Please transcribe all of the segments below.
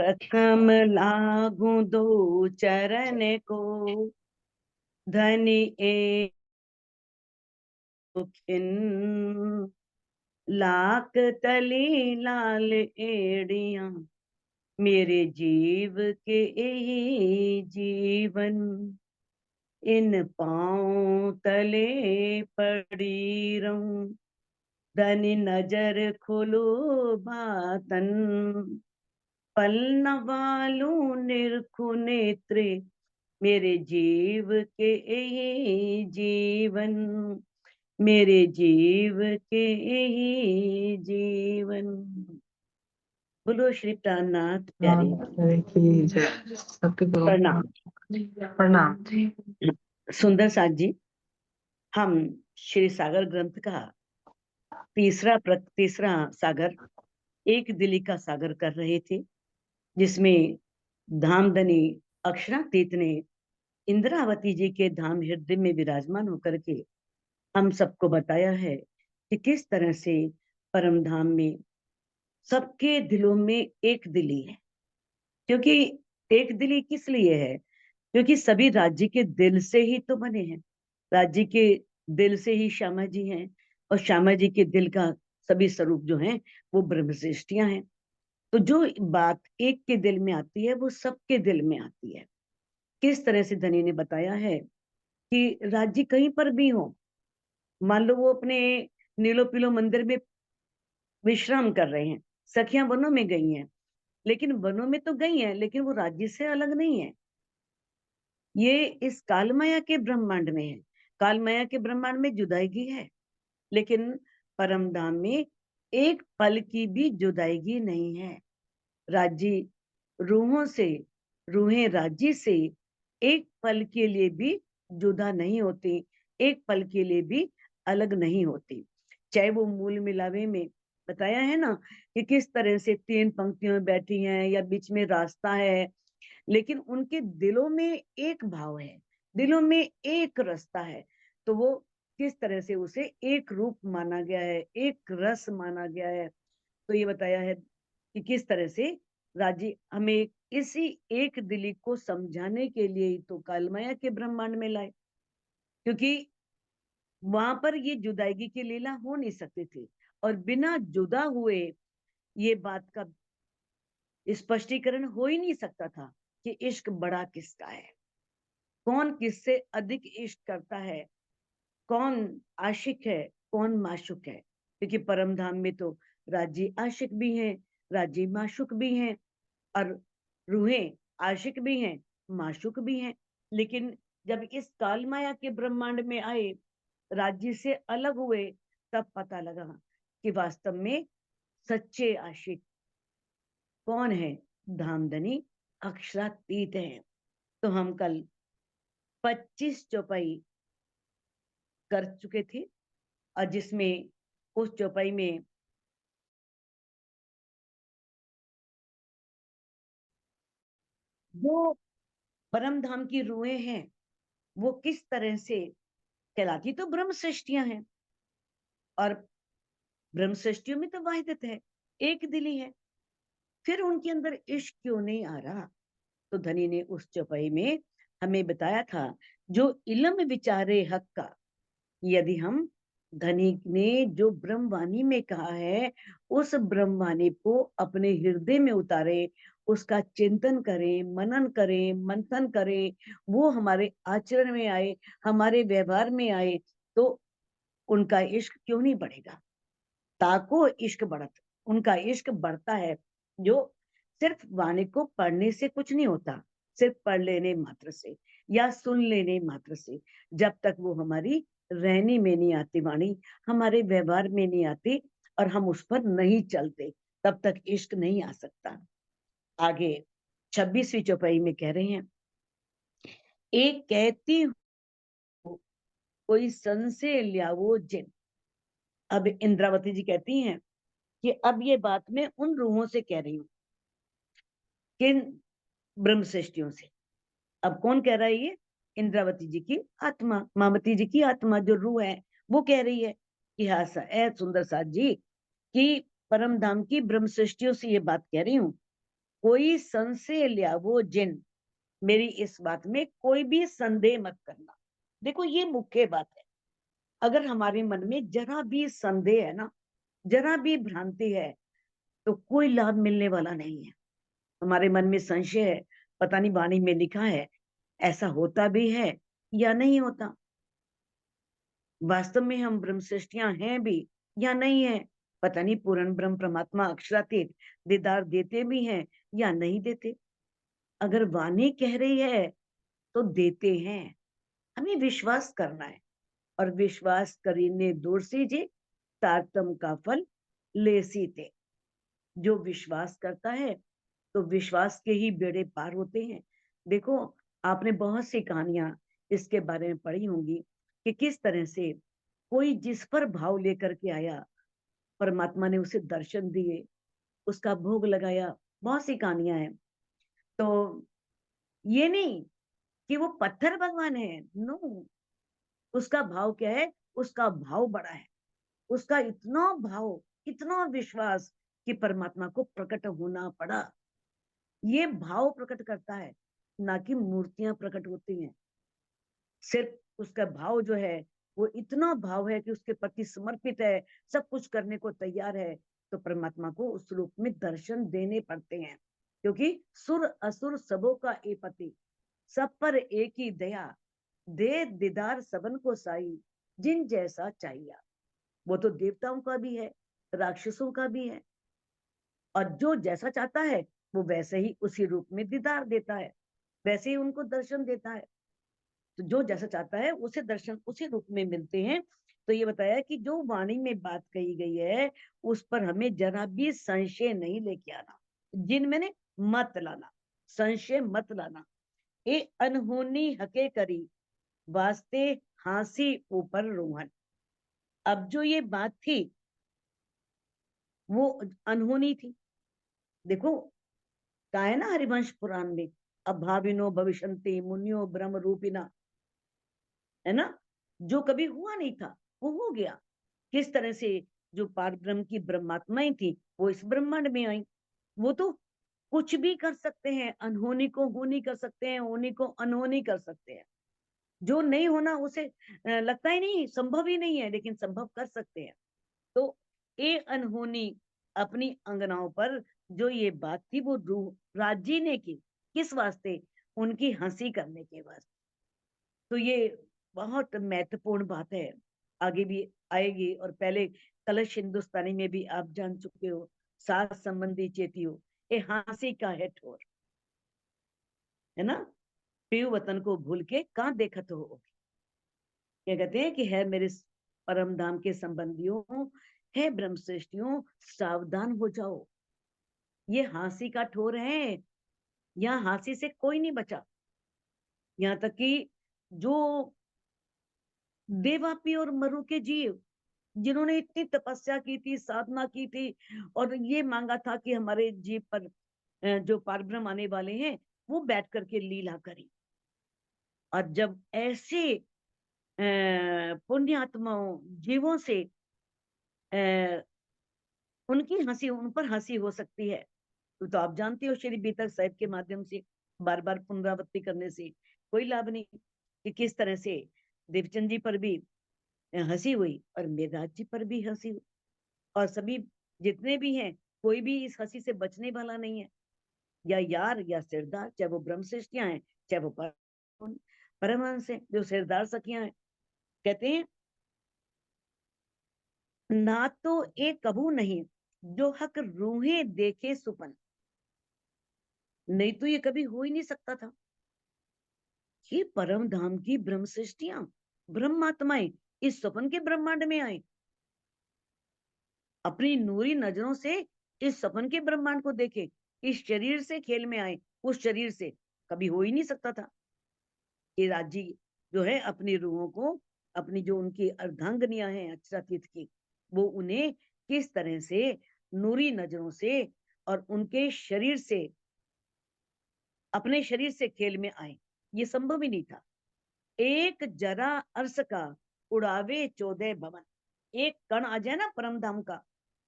प्रथम लागू दो चरण को, धनी एक खिन, लाख तली लाल एड़िया, मेरे जीव के यही जीवन, इन पांव तले पड़ी रहूं, धनी नजर खोलो बातन, पल न वालू निरखु नेत्रे, मेरे जीव के यही जीवन, मेरे जीव के यही जीवन। बोलो श्री प्राणनाथ प्यारे की जय। सबके प्रणाम। प्रणाम। सुंदर साथ जी, हम श्री सागर ग्रंथ का तीसरा सागर एक दिली का सागर कर रहे थे, जिसमें धामधनी अक्षरातीत ने इंद्रावती जी के धाम हृदय में विराजमान होकर के हम सबको बताया है कि किस तरह से परम धाम में सबके दिलों में एक दिली है। क्योंकि एक दिली किस लिए है? क्योंकि सभी राज्य के दिल से ही तो बने हैं। राज्य के दिल से ही श्यामा जी हैं, और श्यामा जी के दिल का सभी स्वरूप जो हैं वो ब्रह्मश्रेष्ठियां हैं। तो जो बात एक के दिल में आती है वो सबके दिल में आती है। किस तरह से धनी ने बताया है कि राज्य कहीं पर भी हो, मान लो वो अपने नीलो पीलो मंदिर में विश्राम कर रहे हैं, सखियां वनों में गई हैं, लेकिन वनों में तो गई हैं, लेकिन वो राज्य से अलग नहीं है। ये इस कालमाया के ब्रह्मांड में है। कालमाया के ब्रह्मांड में जुदाईगी है, लेकिन परम धाम में एक पल की भी जुदाईगी नहीं है। राज्य रूहों से, रूहें राज्य से एक पल के लिए भी जुदा नहीं होती, एक पल के लिए भी अलग नहीं होती। चाहे वो मूल मिलावे में बताया है ना कि किस तरह से 3 पंक्तियों में बैठी हैं या बीच में रास्ता है, लेकिन उनके दिलों में एक भाव है, दिलों में एक रास्ता है। तो वो किस तरह से उसे एक रूप माना गया है, एक रस माना गया है। तो ये बताया है कि किस तरह से राजी हमें इसी एक दिली को समझाने के लिए ही तो कालमाया के ब्रह्मांड में लाए, क्योंकि वहां पर ये जुदाईगी की लीला हो नहीं सकती थी, और बिना जुदा हुए ये बात का स्पष्टीकरण हो ही नहीं सकता था कि इश्क बड़ा किसका है, कौन किससे अधिक इश्क करता है, कौन आशिक है, कौन माशुक है। क्योंकि परम धाम में तो राजी आशिक भी हैं, राजी माशुक भी हैं, और रूहें आशिक भी हैं, माशुक भी हैं। लेकिन जब इस काल माया के ब्रह्मांड में आए, राज्य से अलग हुए, तब पता लगा कि वास्तव में सच्चे आशिक कौन है? धामधनी अक्षरातीत है। तो हम कल 25 चौपाई कर चुके थे, और जिसमें उस चौपाई में जो परम धाम की रूहें हैं वो किस तरह से कहलाती, तो ब्रह्म सृष्टियां हैं, और ब्रह्म सृष्टियों में तो वाहिदत है, एक दिली है। फिर उनके अंदर इश्क क्यों नहीं आ रहा? तो धनी ने उस चौपाई में हमें बताया था, जो इल्म विचारे हक का, यदि हम धनी ने जो ब्रह्मवाणी में कहा है उस ब्रह्मवाणी को अपने हृदय में उतारे, उसका चिंतन करें, मनन करें, मंथन करें, वो हमारे आचरण में आए, हमारे व्यवहार में आए, तो उनका इश्क क्यों नहीं बढ़ेगा? ताको इश्क बढ़त, उनका इश्क बढ़ता है। जो सिर्फ वाणी को पढ़ने से कुछ नहीं होता, सिर्फ पढ़ लेने मात्र से या सुन लेने मात्र से, जब तक वो हमारी रहनी में नहीं आती वाणी, हमारे व्यवहार में नहीं आती, और हम उस पर नहीं चलते, तब तक इश्क नहीं आ सकता। आगे 26वीं चौपाई में कह रहे हैं, एक कहती हूँ कोई संशय लियावो जिन। अब इंद्रावती जी कहती हैं कि अब ये बात मैं उन रूहों से कह रही हूँ, किन ब्रह्म सृष्टियों से। अब कौन कह रहा है ये? इंद्रावती जी की आत्मा, मामती जी की आत्मा जो रूह है वो कह रही है कि हाँ सुंदर साथ जी कि परम धाम की ब्रह्म सृष्टियों से ये बात कह रही हूँ कोई संशय लिया वो जिन, मेरी इस बात में कोई भी संदेह मत करना। देखो ये मुख्य बात है। अगर हमारे मन में जरा भी संदेह है ना, जरा भी भ्रांति है, तो कोई लाभ मिलने वाला नहीं है। हमारे मन में संशय है, पता नहीं वाणी में लिखा है ऐसा होता भी है या नहीं होता, वास्तव में हम ब्रह्म सृष्टियां हैं भी या नहीं है, पता नहीं पूर्ण ब्रह्म परमात्मा अक्षरातीत दीदार देते भी हैं या नहीं देते। अगर वाणी कह रही है तो देते हैं, हमें विश्वास करना है। और विश्वास करीने दूर सीजे, तारतम का फल ले सीते। जो विश्वास करता है तो विश्वास के ही बेड़े पार होते हैं। देखो, आपने बहुत सी कहानियां इसके बारे में पढ़ी होंगी कि किस तरह से कोई जिस पर भाव लेकर के आया, परमात्मा ने उसे दर्शन दिए, उसका भोग लगाया। बहुत सी कहानियां हैं। तो ये नहीं कि वो पत्थर भगवान है, नो। उसका भाव क्या है? उसका भाव बड़ा है। उसका इतना भाव, इतना विश्वास कि परमात्मा को प्रकट होना पड़ा। ये भाव प्रकट करता है, ना कि मूर्तियां प्रकट होती हैं। सिर्फ उसका भाव जो है वो इतना भाव है कि उसके प्रति समर्पित है, सब कुछ करने को तैयार है। तो परमात्मा को उस रूप में दर्शन देने पड़ते हैं, क्योंकि सुर असुर सबों का ए पति, सब पर एक ही दया, दे दीदार सबन को साई, जिन जैसा चाहिए। वो तो देवताओं का भी है, राक्षसों का भी है। और जो जैसा चाहता है वो वैसे ही उसी रूप में दीदार देता है, वैसे ही उनको दर्शन देता है। तो जो जैसा चाहता है उसे दर्शन उसी रूप में मिलते हैं। तो ये बताया कि जो वाणी में बात कही गई है उस पर हमें जरा भी संशय नहीं लेके आना। जिन मैंने मत लाना, संशय मत लाना। ए अनहोनी हके करी, वास्ते हांसी ऊपर रोहन। अब जो ये बात थी वो अनहोनी थी। देखो, कहा है ना हरिवंश पुराण में, अभाविनो भविष्यन्ति मुनियो ब्रह्म रूपिना, है ना। जो कभी हुआ नहीं था वो हो गया। किस तरह से जो पार ब्रह्म की ब्रह्मात्माएं थी वो इस ब्रह्मांड में आई। वो तो कुछ भी कर सकते हैं, अनहोनी को होनी कर सकते हैं, होनी को अनहोनी कर सकते हैं। जो नहीं होना उसे लगता ही नहीं, संभव ही नहीं है, लेकिन संभव कर सकते हैं। तो ए अनहोनी अपनी अंगनाओं पर जो ये बात थी वो रूह राजी ने की। किस वास्ते? उनकी हंसी करने के वास्ते। तो ये बहुत महत्वपूर्ण बात है, आगे भी आएगी। और पहले कलश हिंदुस्तानी में भी आप जान चुके हो, सास संबंधी चेती हो, ए हंसी का है ठोर, है ना। प्रिय वतन को भूल के कहाँ देखत हो। क्या कहते हैं कि है मेरे परम धाम के संबंधियों, है ब्रह्म सृष्टियों, सावधान हो जाओ। ये हंसी का ठोर है, यहाँ हंसी से कोई नहीं बचा। यहाँ तक कि जो देवापी और मरु के जीव, जिन्होंने इतनी तपस्या की थी, साधना की थी, और ये मांगा था कि हमारे जीव पर जो पारब्रह्म आने वाले हैं वो बैठ करके लीला करी। और जब ऐसे पुण्यात्माओं जीवों से उनकी हंसी, उन पर हंसी हो सकती है, तो आप जानते हो श्री बीतक साहिब के माध्यम से बार बार पुनरावृत्ति करने से कोई लाभ नहीं, कि किस तरह से देवचंद जी पर भी हंसी हुई और मेघराज जी पर भी हंसी हुई। और सभी जितने भी हैं, कोई भी इस हंसी से बचने वाला नहीं है। या यार या सिरदार, चाहे वो ब्रह्म सृष्टियां हैं, चाहे वो परमहंस है, जो सिरदार सखियां हैं। कहते हैं ना तो एक कबू नहीं, जो हक रूहें देखे सुपन। नहीं तो ये कभी हो ही नहीं सकता था। ये परम धाम की ब्रह्म सृष्टियां, ब्रह्मात्माएं इस स्वप्न के ब्रह्मांड में आए, अपनी नूरी नजरों से इस सपन के ब्रह्मांड को देखे, इस शरीर से खेल में आए, उस शरीर से कभी हो ही नहीं सकता था। ये राज्य जो है अपनी रूहों को, अपनी जो उनकी अर्धांगनियां हैं अक्षरातीत की, वो उन्हें किस तरह से नूरी नजरों से और उनके शरीर से, अपने शरीर से खेल में आए, ये संभव ही नहीं था। एक जरा अर्श का उड़ावे 14 भवन। एक कण आ जाए ना परम धाम का,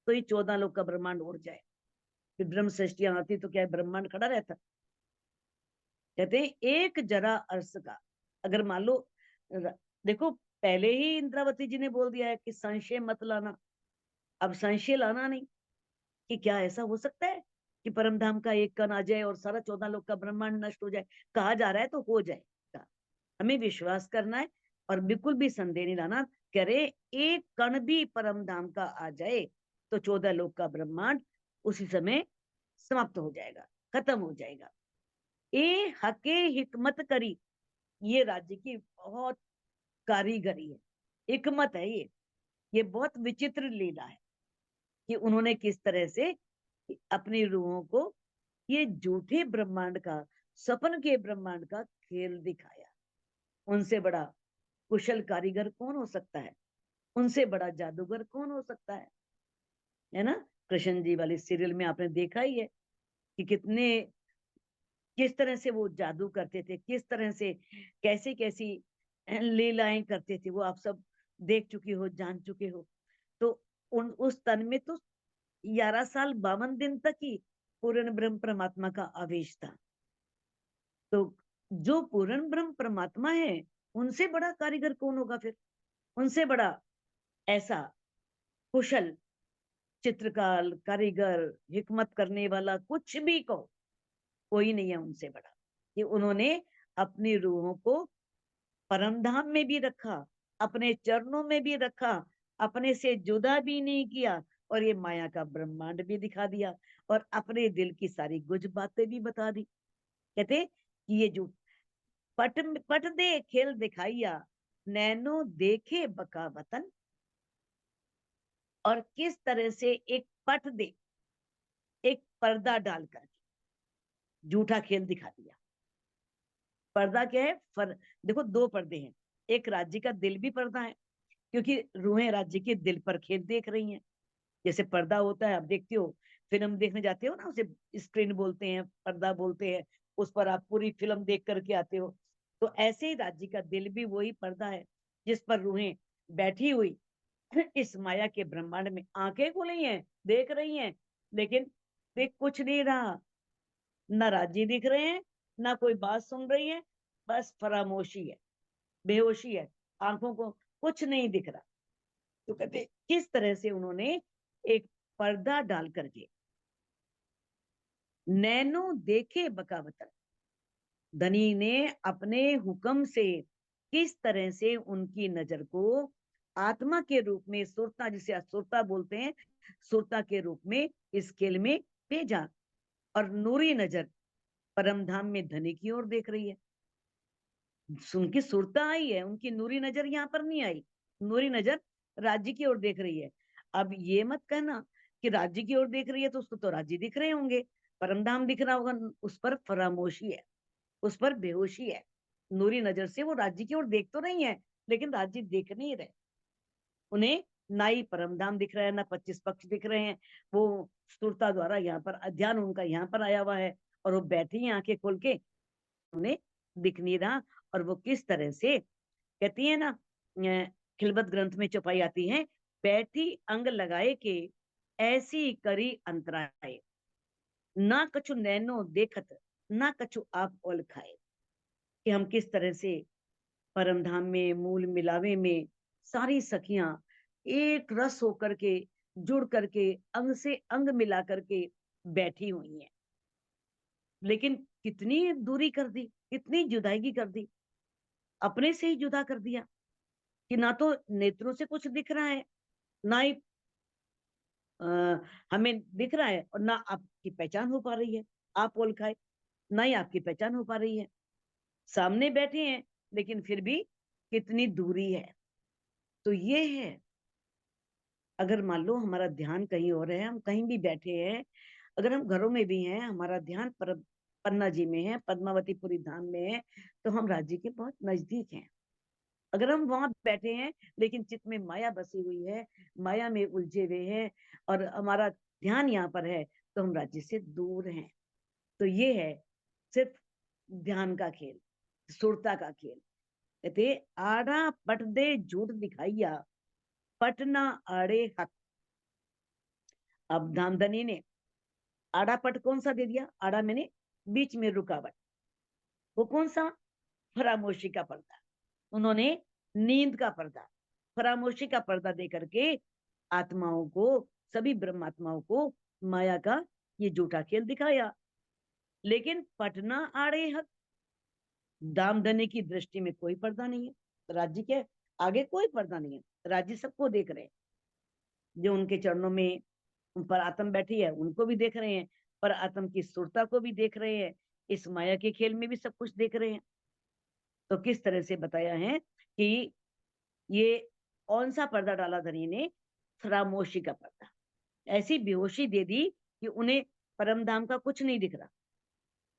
तो ये 14 लोग का ब्रह्मांड उड़ जाए। फिर ब्रह्म सृष्टियां आती तो क्या ब्रह्मांड खड़ा रहता? कहते हैं एक जरा अर्श का, अगर मान लो देखो पहले ही इंद्रावती जी ने बोल दिया है कि संशय मत लाना, अब संशय लाना नहीं कि क्या ऐसा हो सकता है कि परम धाम का एक कण आ जाए और सारा 14 लोक का ब्रह्मांड नष्ट हो जाए। कहा जा रहा है तो हो जाएगा, हमें विश्वास करना है और बिल्कुल भी संदेह नहीं लाना। कह रहे एक कण भी परम धाम का आ जाए तो 14 लोक का ब्रह्मांड उसी समय समाप्त हो जाएगा, खत्म हो जाएगा। ए हके हिकमत करी, ये राज्य की बहुत कारीगरी है, हिकमत है ये बहुत विचित्र लीला है कि उन्होंने किस तरह से अपनी रूहों को ये झूठे ब्रह्मांड का, सपन के ब्रह्मांड का खेल दिखाया। उनसे बड़ा कुशल कारीगर कौन हो सकता है, उनसे बड़ा जादूगर कौन हो सकता है ना? कृष्ण जी वाली सीरियल में आपने देखा ही है कि किस तरह से वो जादू करते थे, किस तरह से कैसी कैसी लीलाएं करते थे, वो आप सब देख चुके हो, जान चुके हो। तो उस तन में तो 11 साल 52 तक ही पूर्ण ब्रह्म परमात्मा का आवेश था। तो जो पूर्ण ब्रह्म परमात्मा है उनसे बड़ा कारीगर कौन होगा फिर? उनसे बड़ा ऐसा कुशल चित्रकार, कारीगर, हिकमत करने वाला, कुछ भी कहो, कोई नहीं है उनसे बड़ा। कि उन्होंने अपनी रूहों को परम धाम में भी रखा, अपने चरणों में भी रखा, अपने से जुदा भी नहीं किया, और ये माया का ब्रह्मांड भी दिखा दिया, और अपने दिल की सारी गुज बातें भी बता दी। कहते कि ये जो पट पट दे खेल दिखाइया, नैनो देखे बका वतन। और किस तरह से एक पट दे, एक पर्दा डाल करके झूठा खेल दिखा दिया। पर्दा क्या है? देखो दो पर्दे हैं, एक राज्य का दिल भी पर्दा है, क्योंकि रूहें राज्य के दिल पर खेल देख रही हैं। जैसे पर्दा होता है, आप देखते हो फिल्म देखने जाते हो ना, उसे स्क्रीन बोलते हैं, पर्दा बोलते हैं, उस पर आप पूरी फिल्म देख करके आते हो। तो ऐसे ही राज्य का दिल भी वही पर्दा है जिस पर रूहें बैठी हुई इस माया के ब्रह्मांड में आंखें खुली हैं, देख रही हैं, लेकिन देख कुछ नहीं रहा। ना राज्य दिख रहे हैं, ना कोई बात सुन रही है, बस फरामोशी है, बेहोशी है, आंखों को कुछ नहीं दिख रहा। तो कहते किस तरह से उन्होंने एक पर्दा डाल करके नैनो देखे बकावतन, धनी ने अपने हुक्म से किस तरह से उनकी नजर को आत्मा के रूप में, सुरता जिसे सुरता बोलते हैं, सुरता के रूप में इस खेल में भेजा। और नूरी नजर परम धाम में धनी की ओर देख रही है। उनकी सुरता आई है, उनकी नूरी नजर यहाँ पर नहीं आई, नूरी नजर राज्य की ओर देख रही है। अब ये मत कहना कि राज्य की ओर देख रही है तो उसको तो राज्य दिख रहे होंगे, परम धाम दिख रहा होगा, उस पर फरामोशी है, उस पर बेहोशी है। नूरी नजर से वो राज्य की ओर देख तो नहीं है, लेकिन राज्य देख नहीं रहे। उन्हें ना ही परम धाम दिख रहा है, ना 25 पक्ष दिख रहे हैं। वो सुरता द्वारा यहाँ पर अध्ययन उनका यहाँ पर आया हुआ है, और वो बैठी हैं आंखें खोल के, उन्हें दिख नहीं रहा। और वो किस तरह से कहती है ना, खिलबत ग्रंथ में चौपाई आती है, बैठी अंग लगाए के ऐसी करी अंतराए, ना कछु नैनो देखत, ना कछु आप ओल खाए। कि हम किस तरह से परम धाम में, मूल मिलावे में सारी सखियां एक रस होकर के, जुड़ करके, अंग से अंग मिला करके बैठी हुई हैं। लेकिन कितनी दूरी कर दी, कितनी जुदाई कर दी, अपने से ही जुदा कर दिया कि ना तो नेत्रों से कुछ दिख रहा है, ना ही आ, हमें दिख रहा है, और ना आपकी पहचान हो पा रही है। आप ओल खाए, ना ही आपकी पहचान हो पा रही है। सामने बैठे हैं लेकिन फिर भी कितनी दूरी है। तो ये है, अगर मान लो हमारा ध्यान कहीं और है, हम कहीं भी बैठे हैं, अगर हम घरों में भी हैं, हमारा ध्यान पन्ना जी में है, पद्मावतीपुरी धाम में है, तो हम राज्य के बहुत नजदीक हैं। अगर हम वहां बैठे हैं लेकिन चित्त में माया बसी हुई है, माया में उलझे हुए हैं, और हमारा ध्यान यहाँ पर है, तो हम राज्य से दूर हैं। तो ये है सिर्फ ध्यान का खेल, सुरता का खेल। कहते आड़ा पट दे झूठ दिखाइया, पटना आड़े हक। अब धामधनी ने आड़ा पट कौन सा दे दिया? आड़ा मैंने बीच में रुकावट। वो कौन सा? फरामोशी का पर्दा। उन्होंने नींद का पर्दा, फरामोशी का पर्दा दे करके आत्माओं को, सभी ब्रह्मात्माओं को माया का ये झूठा खेल दिखाया। लेकिन पटना आड़े हक, दामदने की दृष्टि में कोई पर्दा नहीं है, राज्य के आगे कोई पर्दा नहीं है, राज्य सबको देख रहे हैं। जो उनके चरणों में उन पर आत्म बैठी है उनको भी देख रहे हैं, पर आत्म की सुरता को भी देख रहे हैं, इस माया के खेल में भी सब कुछ देख रहे हैं। तो किस तरह से बताया है कि ये कौन सा पर्दा डाला धनी ने? खामोशी का पर्दा। ऐसी बेहोशी दे दी कि उन्हें परम धाम का कुछ नहीं दिख रहा,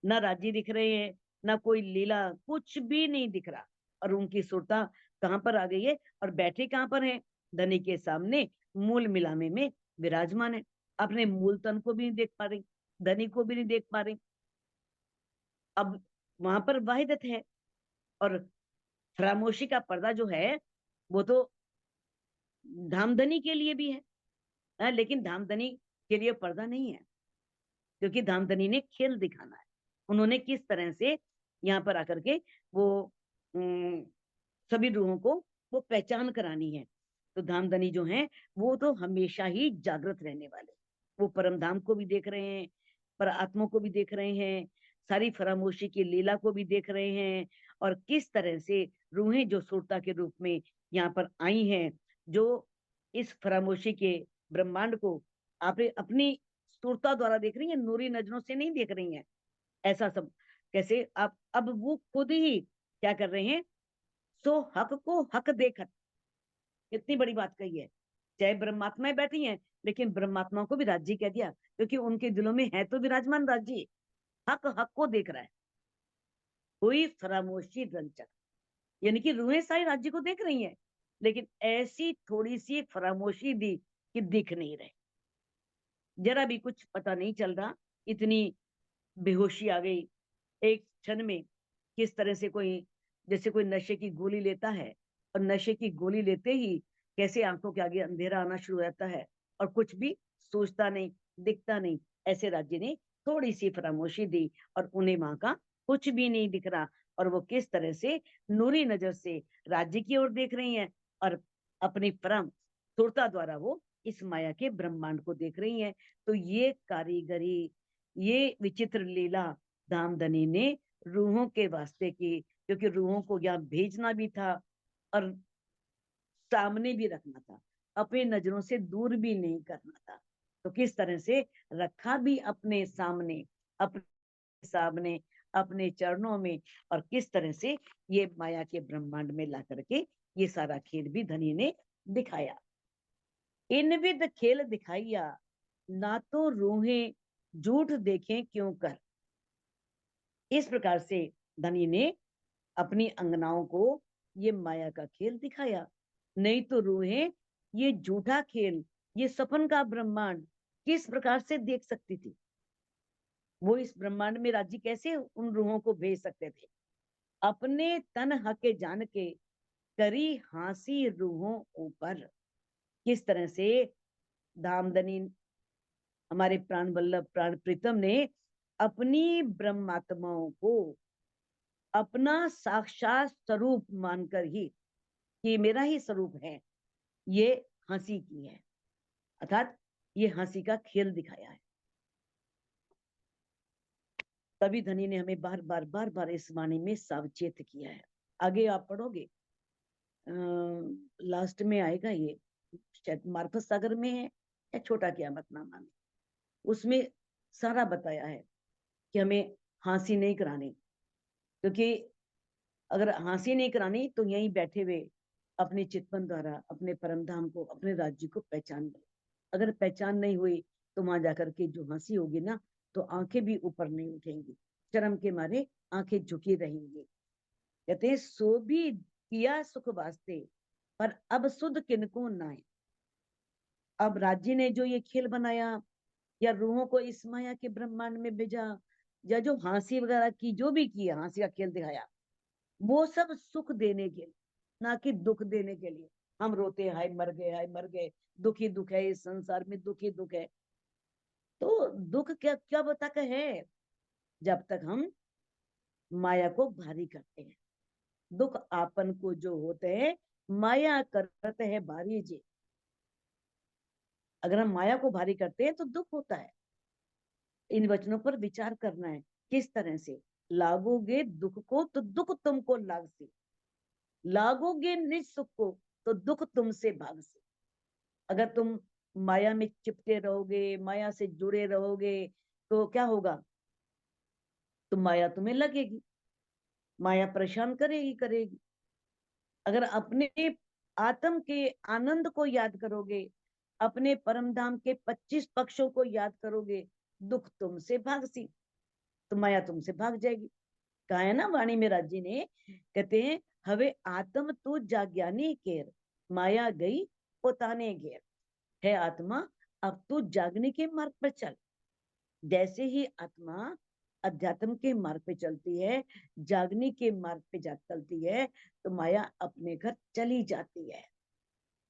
ना राज्य दिख रहे हैं, ना कोई लीला, कुछ भी नहीं दिख रहा। और उनकी सुरता कहां पर आ गई है? और बैठे कहां पर है? धनी के सामने मूल मिलामे में विराजमान है। अपने मूल तन को भी नहीं देख पा रही, धनी को भी नहीं देख पा रही। अब वहां पर वाहिदत है। और खामोशी का पर्दा जो है वो तो धामधनी के लिए भी है, लेकिन धामधनी के लिए पर्दा नहीं है, क्योंकि धामधनी ने खेल दिखाना है। उन्होंने किस तरह से यहाँ पर आकर के वो सभी रूहों को वो पहचान करानी है। तो धामधनी जो है वो तो हमेशा ही जागृत रहने वाले, वो परम धाम को भी देख रहे हैं, पर आत्मा को भी देख रहे हैं, सारी फरामोशी की लीला को भी देख रहे हैं। और किस तरह से रूहें जो सुरता के रूप में यहाँ पर आई हैं, जो इस फरामोशी के ब्रह्मांड को आप अपनी सुरता द्वारा देख रही हैं, नूरी नजरों से नहीं देख रही हैं। ऐसा सब कैसे? आप अब वो खुद ही क्या कर रहे हैं? सो हक को हक देखत, इतनी बड़ी बात कही है। चाहे ब्रह्मात्माएं बैठी हैं, लेकिन ब्रह्मात्माओं को भी राज्य कह दिया, क्योंकि उनके दिलों में है तो विराजमान राज्य। हक हक को देख रहा है, कोई फरामोशी रंचक, यानी कि रूहें सारी राज्य को देख रही हैं, लेकिन ऐसी थोड़ी सी फरामोशी दी कि दिख नहीं रहे, जरा भी कुछ पता नहीं चल रहा। इतनी बेहोशी आ गई एक क्षण में। किस तरह से कोई, जैसे कोई नशे की गोली लेता है, और नशे की गोली लेते ही कैसे आंखों के आगे अंधेरा आना शुरू हो जाता है, और कुछ भी सोचता नहीं, दिखता नहीं। ऐसे राज्य ने थोड़ी सी फरामोशी दी और उन्हें वहां का कुछ भी नहीं दिख रहा। और वो किस तरह से नूरी नजर से राज्य की ओर देख रही हैं, और अपनी परम सुरता द्वारा वो इस माया के ब्रह्मांड को देख रही हैं। तो ये कारीगरी, ये विचित्र लीला धामधनी ने रूहों के वास्ते की, क्योंकि रूहों को यहाँ भेजना भी था और सामने भी रखना था, अपनी नजरों से दूर भी नहीं करना था। तो किस तरह से रखा भी अपने सामने, अपने सामने, अपने चरणों में, और किस तरह से ये माया के ब्रह्मांड में ला करके ये सारा खेल भी धनी ने दिखाया। इन विध खेल दिखाइया, ना तो रूहें झूठ देखें क्यों कर। इस प्रकार से धनी ने अपनी अंगनाओं को ये माया का खेल दिखाया। नहीं तो रूहें ये झूठा खेल, ये सपन का ब्रह्मांड किस प्रकार से देख सकती थी? वो इस ब्रह्मांड में राज्य कैसे उन रूहों को भेज सकते थे? अपने तन हके जान के करी हांसी रूहों ऊपर। किस तरह से धामधनी, हमारे प्राण वल्लभ प्राण प्रीतम ने अपनी ब्रह्मात्माओं को अपना साक्षात स्वरूप मानकर ही, कि मेरा ही स्वरूप है, ये हंसी की है, अर्थात ये हंसी का खेल दिखाया है। तभी धनी ने हमें बार बार बार बार इस वाणी में सावचेत किया है। आगे आप पढ़ोगे, लास्ट में आएगा ये, शायद मार्फत सागर में है या छोटा कियामतनामा में, उसमें सारा बताया है कि हमें हंसी नहीं करानी। क्योंकि अगर हंसी नहीं करानी तो यहीं बैठे हुए अपने चितवन द्वारा अपने परम धाम को, अपने राज्य को पहचान लो। अगर पहचान नहीं हुई तो वहां जाकर के जो हंसी होगी ना, तो आंखें भी ऊपर नहीं उठेंगी, शर्म के मारे आंखें झुकी रहेंगी। कहते हैं सो भी किया सुख वास्ते, पर अब सुध किनको नाए। अब राज्य ने जो ये खेल बनाया, या रूहों को इस माया के ब्रह्मांड में भेजा, या जो हंसी वगैरह की, जो भी किया, हंसी का खेल दिखाया, वो सब सुख देने के लिए, ना कि दुख देने के लिए। हम रोते हाय मर गए, हाय मर गए, दुखी दुख है, इस संसार में दुखी दुख है। तो दुख क्या क्या बता के है? जब तक हम माया को भारी करते हैं। दुख आपन को जो होते हैं, माया करते हैं भारी जी। अगर हम माया को भारी करते हैं तो दुख होता है। इन वचनों पर विचार करना है। किस तरह से लागोगे दुख को तो दुख तुमको लाग से, लागोगे निज सुख को तो दुख तुमसे भाग से। अगर तुम माया में चिपटे रहोगे, माया से जुड़े रहोगे, तो क्या होगा? तो माया तुम्हें लगेगी, माया परेशान करेगी करेगी। अगर अपने आत्म के आनंद को याद करोगे, अपने परम धाम के 25 पक्षों को याद करोगे, दुख तुमसे भागसी, तो माया तुमसे भाग जाएगी। कहा है ना वाणी में राज जी ने, कहते हैं हवे आत्म तू जाग्यानी केर, माया गई पोताने घेर। है आत्मा, अब तू जागने के मार्ग पर चल। जैसे ही आत्मा अध्यात्म के मार्ग पे चलती है, जागने के मार्ग पे चलती है, तो माया अपने घर चली जाती है।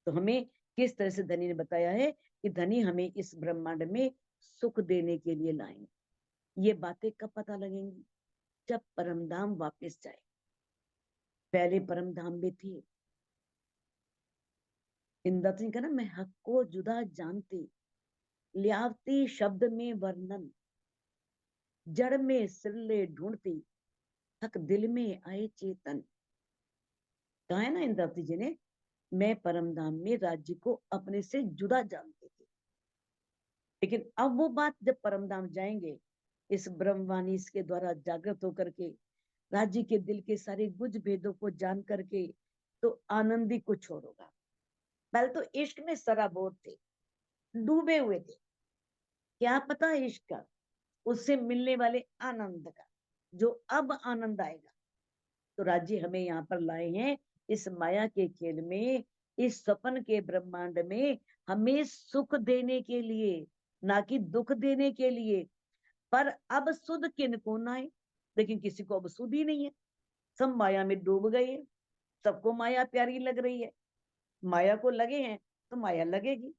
तो हमें किस तरह से धनी ने बताया है कि धनी हमें इस ब्रह्मांड में सुख देने के लिए लाएंगे। ये बातें कब पता लगेंगी? जब परमधाम वापस जाए। पहले परमधाम में थे। इंद्र सिंह का ना, मैं हक को जुदा जानती, लियावती शब्द में वर्णन, जड़ में सिरले ढूंढती, हक दिल में आए चेतन। कहा है ना इंद्रावती जी ने, मैं परमधाम में राज्य को अपने से जुदा जानती थी, लेकिन अब वो बात जब परमधाम जाएंगे, इस ब्रह्मवाणी के द्वारा जागृत होकर के, राज्य के दिल के सारे गुज भेदों को जान करके, तो आनंद ही कुछ और होगा। पहले तो इश्क में सराबोर थे, डूबे हुए थे। क्या पता इश्क का, उससे मिलने वाले आनंद का, जो अब आनंद आएगा। तो राज्य हमें यहाँ पर लाए हैं, इस माया के खेल में, इस सपन के ब्रह्मांड में, हमें सुख देने के लिए, ना कि दुख देने के लिए। पर अब सुध किनको ना है? लेकिन किसी को अब सुध ही नहीं है। सब माया में डूब गए हैं। सबको माया प्यारी लग रही है। माया को लगे हैं तो माया लगेगी,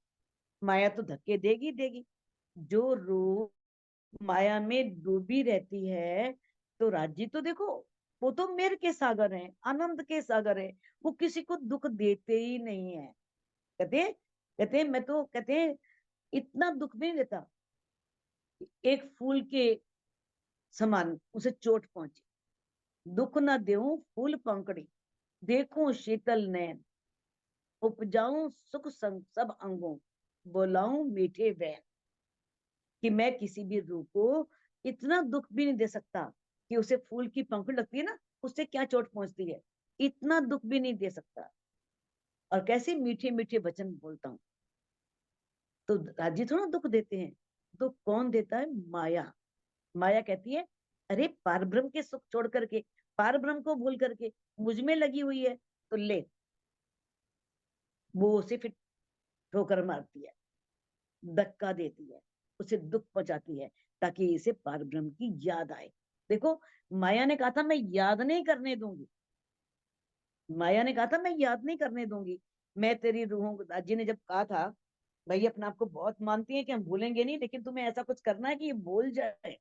माया तो धक्के देगी देगी। जो रूह माया में डूबी रहती है, तो राज्य तो देखो, वो तो मेर के सागर है, आनंद के सागर है। वो किसी को दुख देते ही नहीं है। कहते मैं तो, कहते इतना दुख भी नहीं देता। एक फूल के समान उसे चोट पहुंची, दुख ना देऊं फूल पंखड़ी, देखूं शीतल नैन, उपजाऊं सुख संग सब अंगों, बोलाऊं मीठे वैन। कि मैं किसी भी रूह को इतना दुख भी नहीं दे सकता कि उसे फूल की पंखुड़ी लगती है ना, उससे क्या चोट पहुंचती है, इतना दुख भी नहीं दे सकता। और कैसे मीठे मीठे वचन बोलता हूँ। तो राज्य थोड़ा दुख देते हैं। तो कौन देता है? माया। माया कहती है अरे पारब्रह्म के सुख छोड़ करके, पारब्रह्म को भूल करके मुझ में लगी हुई है, तो ले। वो उसे फिर ठोकर मारती है, धक्का देती है, उसे दुख पहुंचाती है, ताकि इसे पारब्रह्म की याद आए। देखो, माया ने कहा था मैं याद नहीं करने दूंगी। माया ने कहा था मैं याद नहीं करने दूंगी। मैं तेरी रूहों, दादी ने जब कहा था, भाई अपने आप को बहुत मानती है कि हम भूलेंगे नहीं, लेकिन तुम्हें ऐसा कुछ करना है कि ये भूल जाए।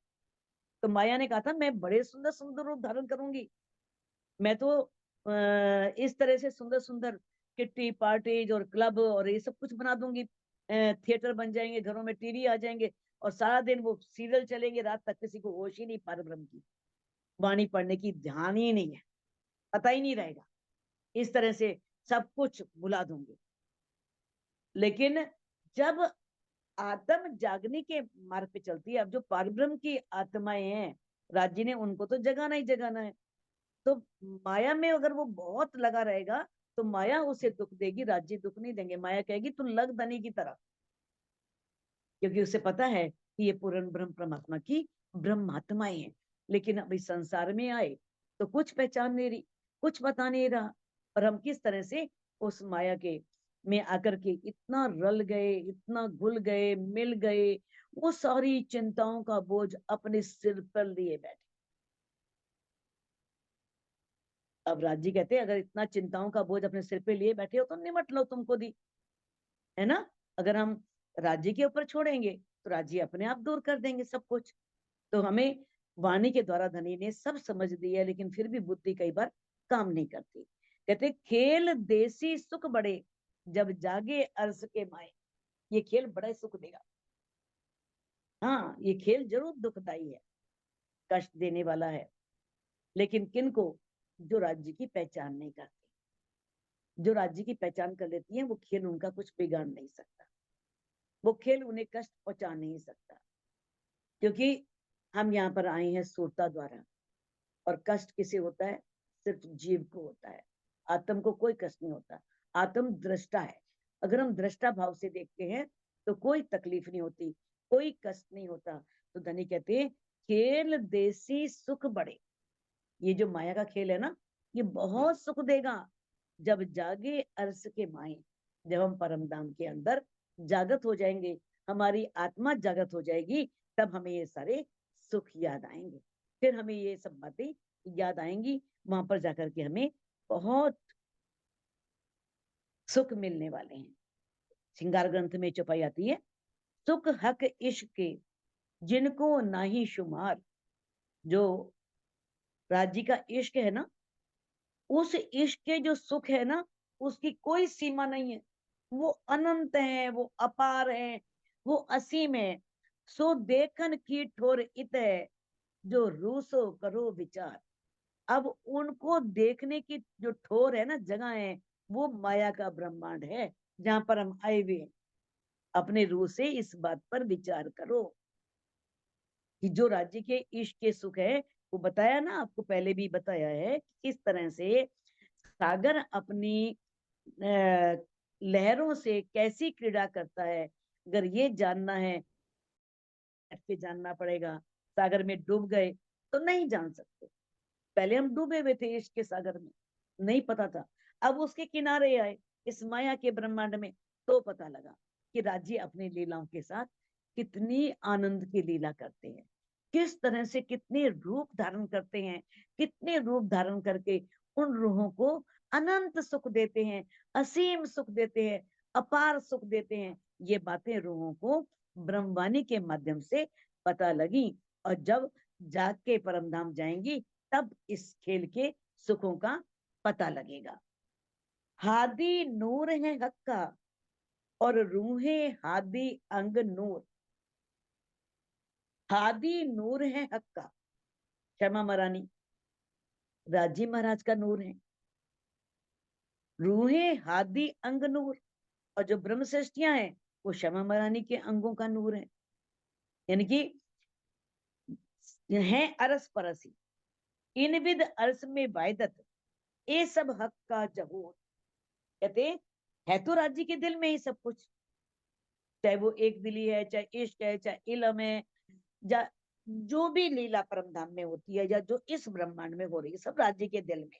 तो माया ने कहा था मैं बड़े सुंदर सुंदर रूप धारण करूंगी। मैं तो इस तरह से सुंदर सुंदर किट्टी पार्टीज और क्लब और ये सब कुछ बना दूंगी। थिएटर बन जाएंगे, घरों में टीवी आ जाएंगे, और सारा दिन वो सीरियल चलेंगे, रात तक किसी को होश ही नहीं परब्रह्म की, वाणी पढ़ने की ध्यान ही नहीं है, पता ही नहीं रहेगा। इस तरह से सब कुछ भुला दूंगी। लेकिन जब आत्म जागने के मार्ग पे चलती है, अब जो परब्रह्म की आत्माएं हैं, राज्य ने उनको तो जगाना ही जगाना है। तो माया में अगर वो बहुत लगा रहेगा, तो माया उसे दुख देगी, राज्य दुख नहीं देंगे। माया कहेगी तू लग धनी की तरह, क्योंकि उसे पता है कि ये पूर्ण ब्रह्म परमात्मा की ब्रह्मात्माएं हैं। लेकिन अभी संसार में आए तो कुछ पहचान नहीं रही, कुछ पता नहीं रहा। और हम किस तरह से उस माया के में आकर के इतना रल गए, इतना घुल गए, मिल गए, वो सारी चिंताओं का बोझ अपने सिर पर लिए बैठे। अब राजी कहते हैं अगर इतना चिंताओं का बोझ अपने सिर पे लिए बैठे हो तो निमट लो, तुमको दी है ना। अगर हम राज्य के ऊपर छोड़ेंगे तो राज्य अपने आप दूर कर देंगे सब कुछ। तो हमें वाणी के द्वारा धनी ने सब समझ दिया, लेकिन फिर भी बुद्धि कई बार काम नहीं करती। कहते खेल देसी सुख बड़े, जब जागे अर्श के माए। ये खेल बड़ा सुख देगा। हाँ, ये खेल जरूर दुखदाई है, कष्ट देने वाला है, लेकिन किनको? जो राज्य की पहचान नहीं करते। जो राज्य की पहचान कर लेती है, वो खेल उनका कुछ बिगाड़ नहीं सकता, वो खेल उन्हें कष्ट पहुंचा नहीं सकता। क्योंकि हम यहाँ पर आए हैं सूरता द्वारा, और कष्ट किसे होता है? सिर्फ जीव को होता है, आत्म को कोई कष्ट नहीं होता। आत्म दृष्टा है। अगर हम दृष्टा भाव से देखते हैं तो कोई तकलीफ नहीं होती, कोई कष्ट नहीं होता। तो धनी कहते हैं खेल देसी सुख बड़े। ये जो माया का खेल है ना, ये बहुत सुख देगा। जब जागे अर्श के माए, जब हम परम धाम के अंदर जागृत हो जाएंगे, हमारी आत्मा जागृत हो जाएगी, तब हमें ये सारे सुख याद आएंगे। फिर हमें ये सब बातें याद आएंगी, वहां पर जाकर के हमें बहुत सुख मिलने वाले हैं। श्रृंगार ग्रंथ में चौपाई आती है, सुख हक इश्क के जिनको नाही शुमार। जो राज्य का इश्क है ना, उस इश्क के जो सुख है ना, उसकी कोई सीमा नहीं है। वो अनंत है, वो अपार है, वो असीम है। सो देखन की ठोर इत है, जो रूसो करो विचार। अब उनको देखने की जो ठोर है ना, जगह है, वो माया का ब्रह्मांड है, जहां पर हम आए हुए हैं। अपने रूह से इस बात पर विचार करो कि जो राज्य के इश्क के सुख है, वो बताया ना, आपको पहले भी बताया है कि किस तरह से सागर अपनी लहरों से कैसी क्रीड़ा करता है। अगर ये जानना है, के जानना पड़ेगा। सागर में डूब गए तो नहीं जान सकते। पहले हम डूबे हुए थे इश्क के सागर में, नहीं पता था। अब उसके किनारे आए, इस माया के ब्रह्मांड में, तो पता लगा कि राज्य अपनी लीलाओं के साथ कितनी आनंद की लीला करते हैं, किस तरह से कितने रूप धारण करते हैं, कितने रूप धारण करके उन रूहों को अनंत सुख देते हैं, असीम सुख देते हैं, अपार सुख देते हैं। ये बातें रूहों को ब्रह्मवाणी के माध्यम से पता लगी, और जब जाग के परमधाम जाएंगी, तब इस खेल के सुखों का पता लगेगा। हादी नूर है हक का, और रूहे हादी अंग नूर। हादी नूर है हक का, क्षमा महारानी राजी महाराज का नूर है। रूहे हादी अंग नूर, और जो ब्रह्म सृष्टियां हैं, वो क्षमा महारानी के अंगों का नूर है। यानी कि है अरस परसी, इन विद अर्स में वायदत, ये सब हक का जहूर। कहते है तो राज्य के दिल में ही सब कुछ, चाहे वो एक दिली है, चाहे इश्क है, चाहे इलम है, या जो भी लीला परमधाम में होती है, या जो इस ब्रह्मांड में हो रही है, सब राज्य के दिल में।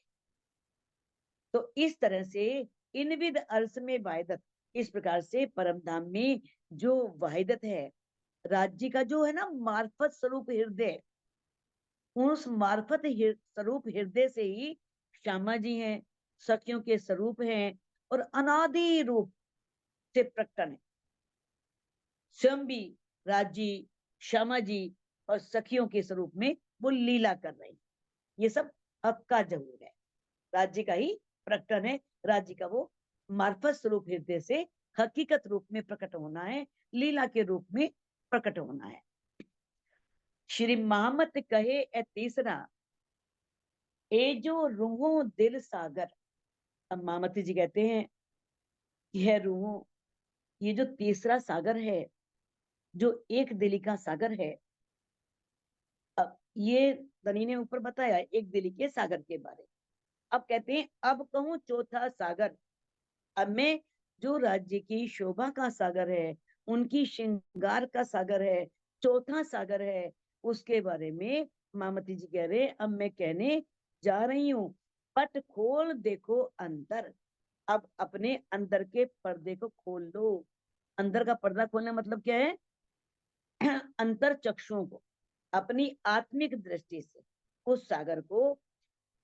तो इस तरह से इन विद अर्श में वायदत, इस प्रकार से परमधाम में जो वाहिदत है, राज्य का जो है ना मार्फत स्वरूप हृदय, उस मार्फत स्वरूप हृदय से ही श्यामा जी हैं, सखियों के स्वरूप हैं, और अनादि रूप से प्रकटन है। स्वयं भी राज्य, श्यामा जी और सखियों के स्वरूप में वो लीला कर रहे हैं। ये सब हक का जहूर है, राज्य का ही प्रकटन है। राज्य का वो मार्फत स्वरूप हृदय से हकीकत रूप में प्रकट होना है, लीला के रूप में प्रकट होना है। श्री महामत कहे ए तीसरा, ए जो रूहों दिल सागर। अब महामती जी कहते हैं, यह रूहों, ये जो तीसरा सागर है, जो एक दिली का सागर है। अब ये धनी ने ऊपर बताया एक दिली के सागर के बारे। अब कहते हैं, अब कहूं चौथा सागर। अब मैं जो राज्य की शोभा का सागर है, उनकी श्रृंगार का सागर है, चौथा सागर है, उसके बारे में मामती जी कह रहे, अब मैं कहने जा रही हूं। पट खोल देखो अंतर। अब अपने अंदर के पर्दे को खोल दो। अंदर का पर्दा खोलना मतलब क्या है? अंतर चक्षुओं को अपनी आत्मिक दृष्टि से उस सागर को,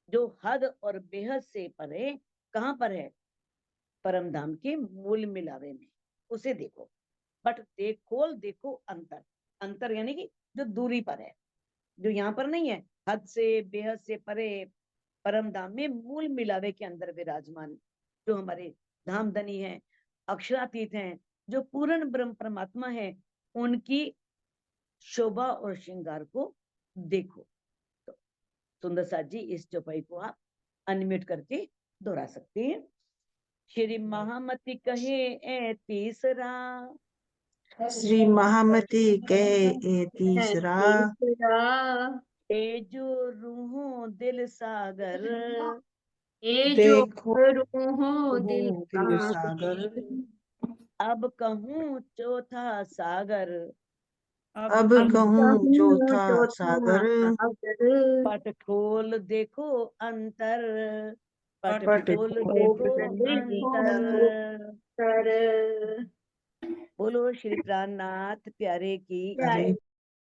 जो हद और बेहद से परे, कहां पर है? परमधाम के मूल मिलावे में, उसे देखो। बट खोल देखो अंतर। अंतर यानी कि जो दूरी पर है, जो यहाँ पर नहीं है, हद से बेहद से परे परम धाम में मूल मिलावे के अंदर विराजमान जो हमारे धामधनी हैं, अक्षरातीत हैं, जो पूर्ण ब्रह्म परमात्मा है, उनकी शोभा और श्रृंगार को देखो। तो सुंदर साथ जी इस चौपाई को आप अनम्यूट करके दोहरा सकते हैं। श्री महामती कहे ए तीसरा, श्री महामती कहे ए तीसरा, ए जो रूहों दिल सागर, ये जो देखो रूहों दिल दिल सागर, अब कहूँ चौथा सागर, अब कहूँ चौथा सागर, पट खोल देखो अंतर, पट पट खोल खोल देखो देखो अंतर। बोलो श्री प्राणनाथ प्यारे की अरे